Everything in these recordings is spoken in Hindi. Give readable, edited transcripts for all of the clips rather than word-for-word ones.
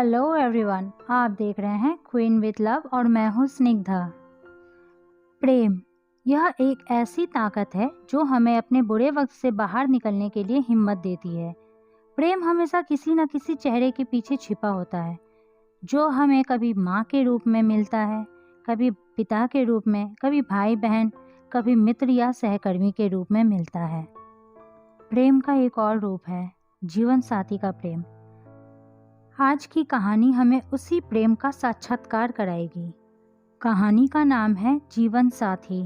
हेलो एवरीवन, आप देख रहे हैं क्वीन विद लव और मैं हूं स्निग्धा। प्रेम यह एक ऐसी ताकत है जो हमें अपने बुरे वक्त से बाहर निकलने के लिए हिम्मत देती है। प्रेम हमेशा किसी न किसी चेहरे के पीछे छिपा होता है, जो हमें कभी माँ के रूप में मिलता है, कभी पिता के रूप में, कभी भाई बहन, कभी मित्र या सहकर्मी के रूप में मिलता है। प्रेम का एक और रूप है जीवन साथी का प्रेम। आज की कहानी हमें उसी प्रेम का साक्षात्कार कराएगी। कहानी का नाम है जीवन साथी।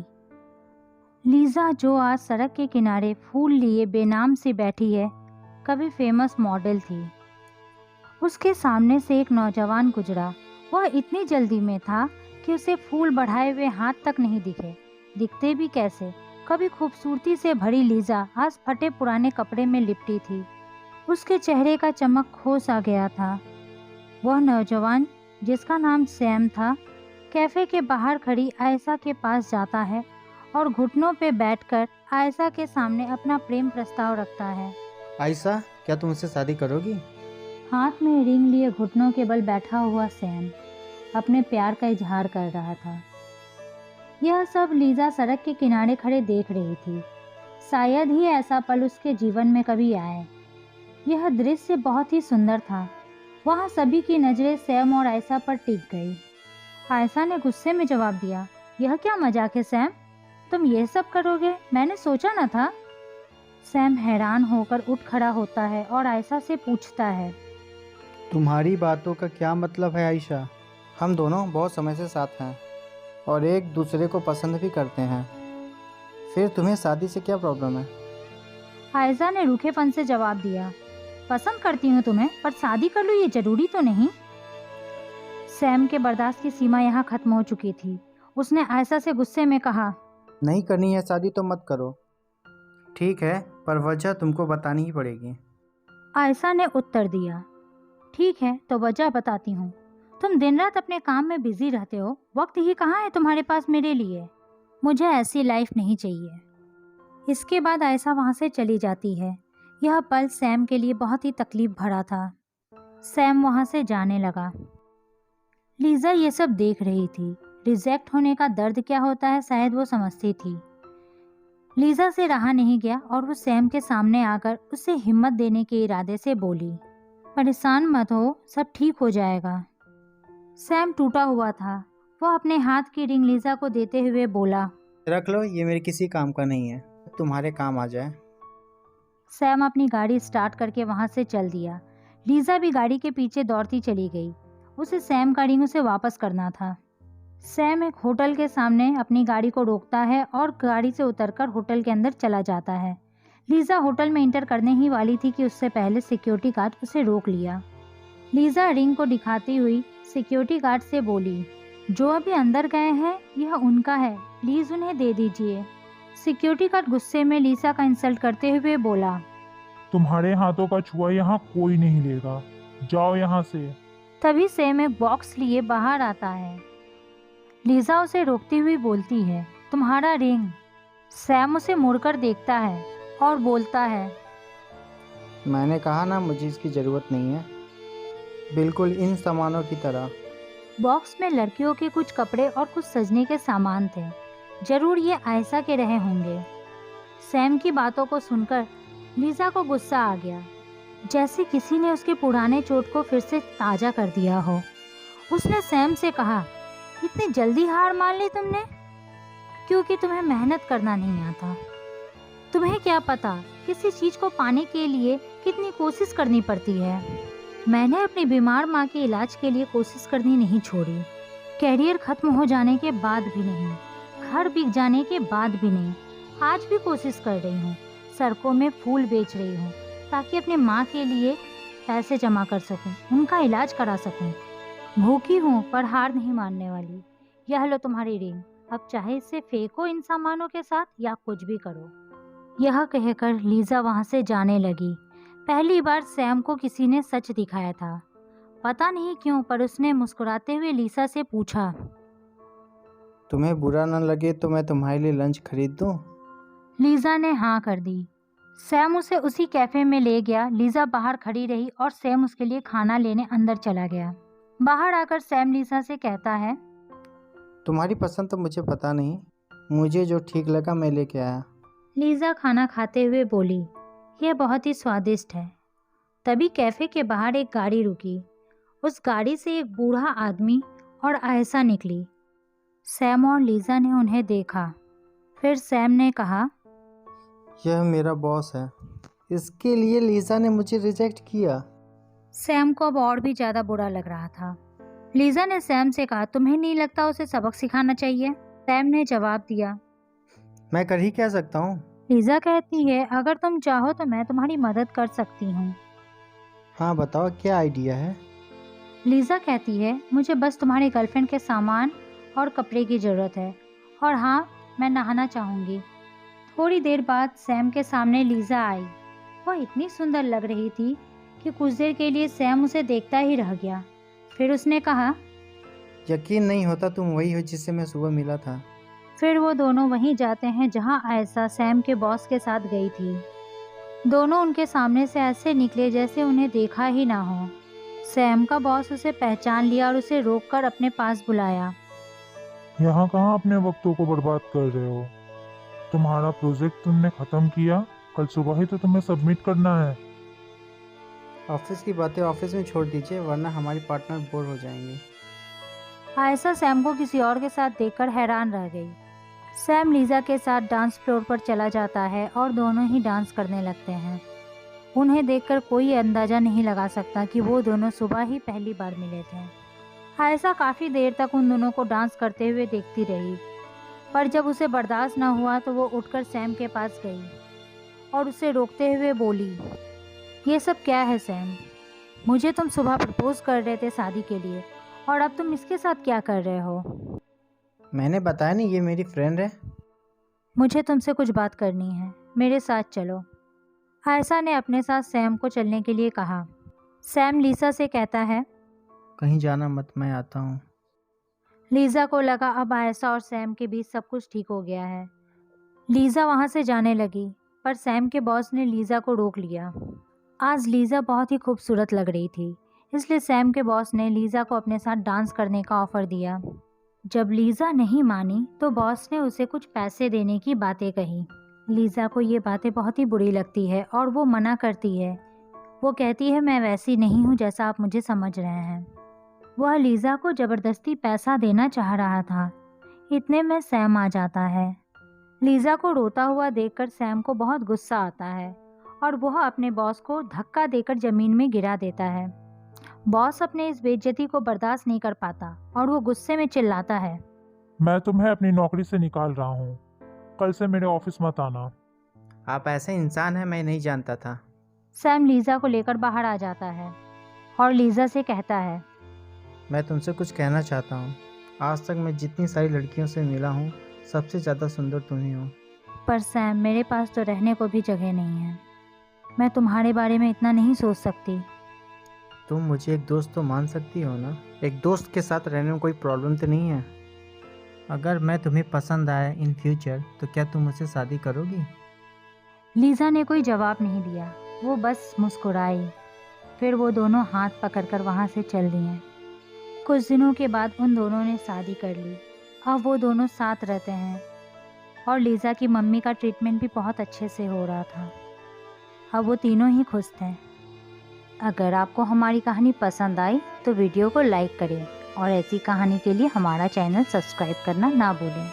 लीजा, जो आज सड़क के किनारे फूल लिए बेनाम से बैठी है, कभी फेमस मॉडल थी। उसके सामने से एक नौजवान गुजरा। वह इतनी जल्दी में था कि उसे फूल बढ़ाए हुए हाथ तक नहीं दिखे। दिखते भी कैसे। कभी खूबसूरती से भरी लीजा आज फटे पुराने कपड़े में लिपटी थी। उसके चेहरे का चमक खो सा गया था। वह नौजवान, जिसका नाम सैम था, कैफे के बाहर खड़ी आयशा के पास जाता है और घुटनों पे बैठकर आयशा के सामने अपना प्रेम प्रस्ताव रखता है। आयशा, क्या तुम मुझसे शादी करोगी? हाथ में रिंग लिए घुटनों के बल बैठा हुआ सैम अपने प्यार का इजहार कर रहा था। यह सब लीजा सड़क के किनारे खड़े देख रही थी। शायद ही ऐसा पल उसके जीवन में कभी आए। यह दृश्य बहुत ही सुंदर था। वहाँ सभी की नजरें सैम और आयशा पर टिक गई। आयशा ने गुस्से में जवाब दिया, यह क्या मजाक है सैम? तुम ये सब करोगे? मैंने सोचा न था। सैम हैरान होकर उठ खड़ा होता है और आयशा से पूछता है, तुम्हारी बातों का क्या मतलब है आयशा? हम दोनों बहुत समय से साथ हैं और एक दूसरे को पसंद भी करते हैं। फिर तुम्हें शादी से क्या प्रॉब्लम है? आयशा ने रूखेपन से जवाब दिया, पसंद करती हूँ तुम्हें, पर शादी कर लूँ ये जरूरी तो नहीं। सैम के बर्दाश्त की सीमा यहाँ खत्म हो चुकी थी। उसने आयशा से गुस्से में कहा, नहीं करनी है शादी तो मत करो। ठीक है, पर वजह तुमको बतानी ही पड़ेगी। आयशा ने उत्तर दिया, ठीक है तो वजह बताती हूँ। तुम दिन रात अपने काम में बिजी रहते हो, वक्त ही कहाँ है तुम्हारे पास मेरे लिए। मुझे ऐसी लाइफ नहीं चाहिए। इसके बाद आयशा वहाँ से चली जाती है। यह पल सैम के लिए बहुत ही तकलीफ भरा था। सैम वहाँ से जाने लगा। लीजा ये सब देख रही थी। रिजेक्ट होने का दर्द क्या होता है शायद वो समझती थी। लीजा से रहा नहीं गया और वो सैम के सामने आकर उसे हिम्मत देने के इरादे से बोली, परेशान मत हो, सब ठीक हो जाएगा। सैम टूटा हुआ था। वो अपने हाथ की रिंग लीजा को देते हुए बोला, रख लो, ये मेरे किसी काम का नहीं है, तुम्हारे काम आ जाए। सैम अपनी गाड़ी स्टार्ट करके वहां से चल दिया। लीजा भी गाड़ी के पीछे दौड़ती चली गई। उसे सैम का रिंग उसे वापस करना था। सैम एक होटल के सामने अपनी गाड़ी को रोकता है और गाड़ी से उतरकर होटल के अंदर चला जाता है। लीजा होटल में इंटर करने ही वाली थी कि उससे पहले सिक्योरिटी गार्ड उसे रोक लिया। लीजा रिंग को दिखाती हुई सिक्योरिटी गार्ड से बोली, जो अभी अंदर गए हैं यह उनका है, प्लीज उन्हें दे दीजिए। सिक्योरिटी गार्ड गुस्से में लीजा का इंसल्ट करते हुए बोला, तुम्हारे हाथों का छुआ यहाँ कोई नहीं लेगा, जाओ यहाँ से। तभी सैम एक बॉक्स लिए बाहर आता है। लीजा उसे रोकती हुई बोलती है, तुम्हारा रिंग। सैम उसे मुड़कर देखता है और बोलता है, मैंने कहा ना, मुझे इसकी ज़रूरत नहीं है, बिल्कुल इन सामानों की तरह। बॉक्स में लड़कियों के कुछ कपड़े और कुछ सजने के सामान थे। जरूर ये आयशा के रहे होंगे। सैम की बातों को सुनकर लीजा को गुस्सा आ गया, जैसे किसी ने उसके पुराने चोट को फिर से ताजा कर दिया हो। उसने सैम से कहा, इतनी जल्दी हार मान ली तुमने? क्योंकि तुम्हें मेहनत करना नहीं आता। तुम्हें क्या पता किसी चीज को पाने के लिए कितनी कोशिश करनी पड़ती है। मैंने अपनी बीमार माँ के इलाज के लिए कोशिश करनी नहीं छोड़ी। कैरियर खत्म हो जाने के बाद भी नहीं, घर बिक जाने के बाद भी नहीं। आज भी कोशिश कर रही हूँ। सड़कों में फूल बेच रही हूँ ताकि अपने माँ के लिए पैसे जमा कर सकूँ, उनका इलाज करा सकूँ। भूखी हूँ पर हार नहीं मानने वाली। यह लो तुम्हारी रिंग, अब चाहे इसे फेंको इन सामानों के साथ या कुछ भी करो। यह कहकर लीजा वहाँ से जाने लगी। पहली बार सैम को किसी ने सच दिखाया था। पता नहीं क्यों, पर उसने मुस्कुराते हुए लीजा से पूछा, तुम्हें बुरा न लगे तो मैं तुम्हारे लिए लंच खरीद दूँ? लीजा ने हाँ कर दी। सैम उसे उसी कैफे में ले गया। लीजा बाहर खड़ी रही और सैम उसके लिए खाना लेने अंदर चला गया। बाहर आकर सैम लीजा से कहता है, तुम्हारी पसंद तो मुझे पता नहीं, मुझे जो ठीक लगा मैं लेके आया। लीजा खाना खाते हुए बोली, यह बहुत ही स्वादिष्ट है। तभी कैफे के बाहर एक गाड़ी रुकी। उस गाड़ी से एक बूढ़ा आदमी और आयशा निकली। सैम और लीजा ने उन्हें देखा। फिर सैम ने कहा, यह मेरा बॉस है, इसके लिए लीजा ने मुझे रिजेक्ट किया। सैम को अब और भी ज़्यादा बुरा लग रहा था। लीजा ने सैम से कहा, तुम्हें नहीं लगता उसे सबक सिखाना चाहिए? सैम ने जवाब दिया, मैं कर ही क्या सकता हूँ। लीजा कहती है, अगर तुम चाहो तो मैं तुम्हारी मदद कर सकती हूँ। हाँ बताओ, क्या आइडिया है। लीजा कहती है, मुझे बस तुम्हारे गर्लफ्रेंड के सामान और कपड़े की ज़रूरत है, और हाँ, मैं नहाना चाहूँगी। थोड़ी देर बाद सैम के सामने लीजा आई। वह इतनी सुंदर लग रही थी कि कुछ देर के लिए सैम उसे देखता ही रह गया। फिर उसने कहा, यकीन नहीं होता तुम वही हो जिससे मैं सुबह मिला था। फिर वो दोनों वहीं जाते हैं जहां आयशा सैम के बॉस के साथ गई थी। दोनों उनके सामने से ऐसे निकले जैसे उन्हें देखा ही ना हो। सैम का बॉस उसे पहचान लिया और उसे रोककर अपने पास बुलाया। यहाँ कहाँ अपने वक्तों को बर्बाद कर रहे हो? तुम्हारा प्रोजेक्ट तुमने खत्म किया, कल सुबह ही तो तुम्हें सबमिट करना है। ऑफिस की बातें ऑफिस में छोड़ दीजिए, वरना हमारी पार्टनर बोर हो जाएंगे। आयशा सैम को किसी और के साथ देखकर हैरान रह गई। सैम लीजा के साथ डांस फ्लोर पर चला जाता है और दोनों ही डांस करने लगते हैं। उन्हें देखकर कोई अंदाजा नहीं लगा सकता कि वो दोनों सुबह ही पहली बार मिले थे। आयशा काफ़ी देर तक उन दोनों को डांस करते हुए देखती रही, पर जब उसे बर्दाश्त न हुआ तो वो उठकर सैम के पास गई और उसे रोकते हुए बोली, ये सब क्या है सैम? मुझे तुम सुबह प्रपोज कर रहे थे शादी के लिए, और अब तुम इसके साथ क्या कर रहे हो? मैंने बताया नहीं, ये मेरी फ्रेंड है। मुझे तुमसे कुछ बात करनी है, मेरे साथ चलो। आयशा ने अपने साथ सैम को चलने के लिए कहा। सैम लीजा से कहता है, कहीं जाना मत, मैं आता हूँ। लीजा को लगा अब आयशा और सैम के बीच सब कुछ ठीक हो गया है। लीजा वहाँ से जाने लगी, पर सैम के बॉस ने लीजा को रोक लिया। आज लीजा बहुत ही खूबसूरत लग रही थी, इसलिए सैम के बॉस ने लीजा को अपने साथ डांस करने का ऑफ़र दिया। जब लीजा नहीं मानी तो बॉस ने उसे कुछ पैसे देने की बातें कही। लीजा को ये बातें बहुत ही बुरी लगती है और वो मना करती है। वो कहती है, मैं वैसी नहीं हूँ जैसा आप मुझे समझ रहे हैं। वह लीजा को ज़बरदस्ती पैसा देना चाह रहा था। इतने में सैम आ जाता है। लीजा को रोता हुआ देखकर सैम को बहुत गुस्सा आता है और वह अपने बॉस को धक्का देकर ज़मीन में गिरा देता है। बॉस अपने इस बेइज्जती को बर्दाश्त नहीं कर पाता और वो गुस्से में चिल्लाता है, मैं तुम्हें अपनी नौकरी से निकाल रहा हूँ, कल से मेरे ऑफिस मत आना। आप ऐसे इंसान हैं, मैं नहीं जानता था। सैम लीजा को लेकर बाहर आ जाता है और लीजा से कहता है, मैं तुमसे कुछ कहना चाहता हूँ। आज तक मैं जितनी सारी लड़कियों से मिला हूँ, सबसे ज़्यादा सुंदर तुम ही हो। पर सैम, मेरे पास तो रहने को भी जगह नहीं है। मैं तुम्हारे बारे में इतना नहीं सोच सकती। तुम मुझे एक दोस्त तो मान सकती हो ना? एक दोस्त के साथ रहने में कोई प्रॉब्लम तो नहीं है? अगर मैं तुम्हें पसंद आया इन फ्यूचर, तो क्या तुम मुझसे शादी करोगी? लीजा ने कोई जवाब नहीं दिया, वो बस मुस्कुराई। फिर वो दोनों हाथ पकड़कर वहाँ से चल दिए। कुछ दिनों के बाद उन दोनों ने शादी कर ली। अब वो दोनों साथ रहते हैं और लीजा की मम्मी का ट्रीटमेंट भी बहुत अच्छे से हो रहा था। अब वो तीनों ही खुश थे। अगर आपको हमारी कहानी पसंद आई तो वीडियो को लाइक करें और ऐसी कहानी के लिए हमारा चैनल सब्सक्राइब करना ना भूलें।